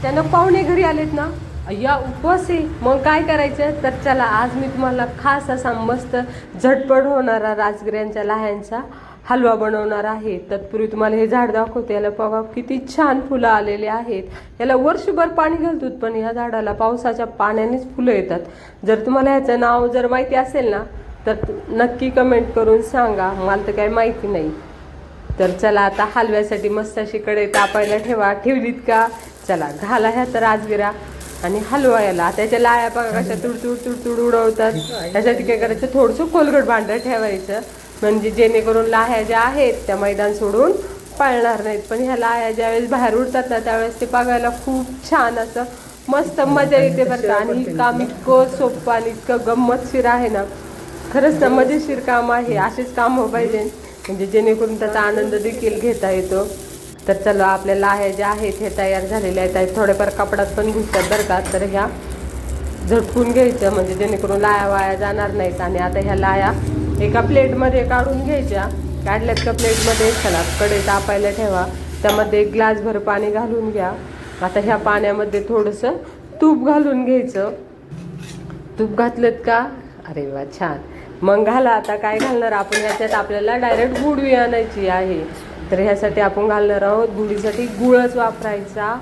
अचानक पाहुणे घरी आलेत ना, या उपवास आहे, मग काय करायचं? तर चला आज मी तुम्हाला खास असा मस्त झटपट होणारा राजगिऱ्यांच्या लाह्यांचा हलवा बनवणार आहे. तत्पूर्वी तुम्हाला हे झाड दाखवते. याला बघा किती छान फुलं आलेले आहेत. याला वर्षभर पाणी घालतो, पण या झाडाला पावसाच्या पाण्यानेच फुलं येतात. जर तुम्हाला ह्याचं नाव जर माहिती असेल ना, तर नक्की कमेंट करून सांगा. मला तर काही माहिती नाही. तर चला आता हलव्यासाठी मस्त अशी कढई तापायला ठेवलीत का? चला घाला ह्या तर राजगिरा आणि हलवा. याला त्याच्या लाया बघा कशा तुडतुड तुडतुड उडवतात. त्यासाठी काय करायचं, थोडंसं खोलगट भांडं ठेवायचं, म्हणजे जेणेकरून लाह्या ज्या आहेत त्या मैदान सोडून पळणार नाहीत. पण ह्या लाह्या ज्यावेळेस बाहेर उडतात ना, त्यावेळेस ते बघायला खूप छान असं मस्त मजा येते बरं का. आणि ही काम इतकं सोपं आणि इतकं गंमतशीर आहे ना, खरंच ना मजेशीर काम आहे. असेच काम पाहिजे, म्हणजे जेणेकरून त्याचा आनंद देखील घेता येतो. तर चला आपल्या लाह्या ज्या आहेत हे तयार झालेल्या आहेत. थोडेफार कपड्यात पण घुसतात बरं का. तर ह्या झटकून घ्यायचं, म्हणजे जेणेकरून लाया वाया जाणार नाहीत. आणि आता ह्या लाया एका प्लेटमध्ये काढून घ्यायच्या. काढल्यात का प्लेटमध्ये, चला कढई तापायला ठेवा. त्यामध्ये एक ग्लासभर पाणी घालून घ्या. आता ह्या पाण्यामध्ये थोडंसं तूप घालून घ्यायचं. तूप घातलं का? अरे वा छान. मग घाला. आता काय घालणार आपण ह्याच्यात? आपल्याला डायरेक्ट गुळ आणायची आहे. तर ह्यासाठी आपण घालणार आहोत, गुळीसाठी गुळच वापरायचा.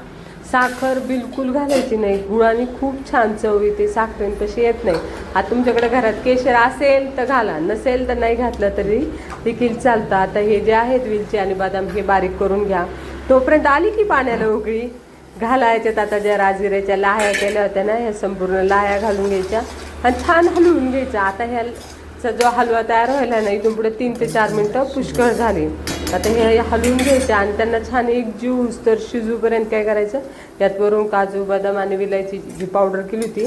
साखर बिलकुल घालायची नाही. गुळाने खूप छान चव येते, साखरेने तशी येत नाही. आता तुमच्याकडे घरात केशर असेल तर घाला, नसेल तर नाही घातलं तरी देखील चालतं. आता हे जे आहेत वेलची आणि बदाम हे बारीक करून घ्या. तोपर्यंत आली की पाण्याला उकळी घाला. याच्यात आता ज्या राजगिऱ्याच्या लाह्या केल्या होत्या ना, ह्या संपूर्ण लाह्या घालून घ्यायच्या आणि छान हलवून घ्यायचा. आता ह्याचा जो हलवा तयार व्हायला ना, इथून पुढे 3 ते 4 मिनटं पुष्कळ झाली. आता हे हलवून घ्यायचे आणि त्यांना छान एक ज्यूस तर शिजूपर्यंत काय करायचं, यात वरून काजू बदाम आणि विलायची जी पावडर केली होती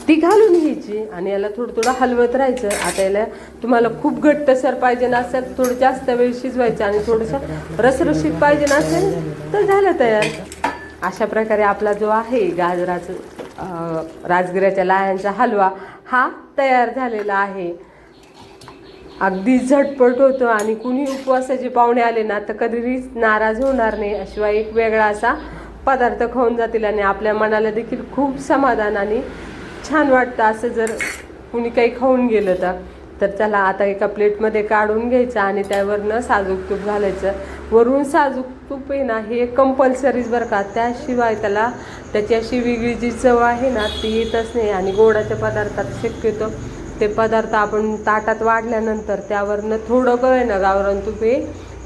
ती घालून घ्यायची आणि याला थोडं थोडं हलवत राहायचं. आता याला तुम्हाला खूप घट्टसर पाहिजे नसेल थोडं जास्त वेळ शिजवायचं आणि थोडंसं रसरशीत पाहिजे नसेल तर झालं तयार. अशा प्रकारे आपला जो आहे राजगिऱ्याच्या लाह्यांचा हलवा हा तयार झालेला आहे. अगदी झटपट होतं आणि कुणी उपवासाचे पाहुणे आले ना तर कधीच नाराज होणार नाही. शिवाय एक वेगळा असा पदार्थ खाऊन जातील आणि आपल्या मनाला देखील खूप समाधान आणि छान वाटतं असं जर कुणी काही खाऊन गेलं तर. चला आता एका प्लेटमध्ये काढून घ्यायचं आणि त्यावरनं साजूक तूप घालायचं. वरून साजूक तूप आहे ना, हे कंपल्सरीच बरं का. त्याशिवाय त्याची अशी वेगळी जी चव आहे ना ती येतच नाही. आणि गोडाच्या पदार्थात शक्यतो ते पदार्थ आपण ताटात वाढल्यानंतर त्यावरनं थोडं काय ना गावरान तूप हे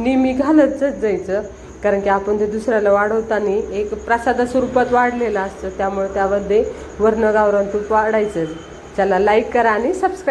नेहमी घालतच जायचं. कारण की आपण ते दुसऱ्याला वाढवताना एक प्रसादा स्वरूपात वाढलेलं असतं, त्यामुळे त्यामध्ये वरनं गावरान तूप वाढायचं. चला लाईक करा आणि सबस्क्राईब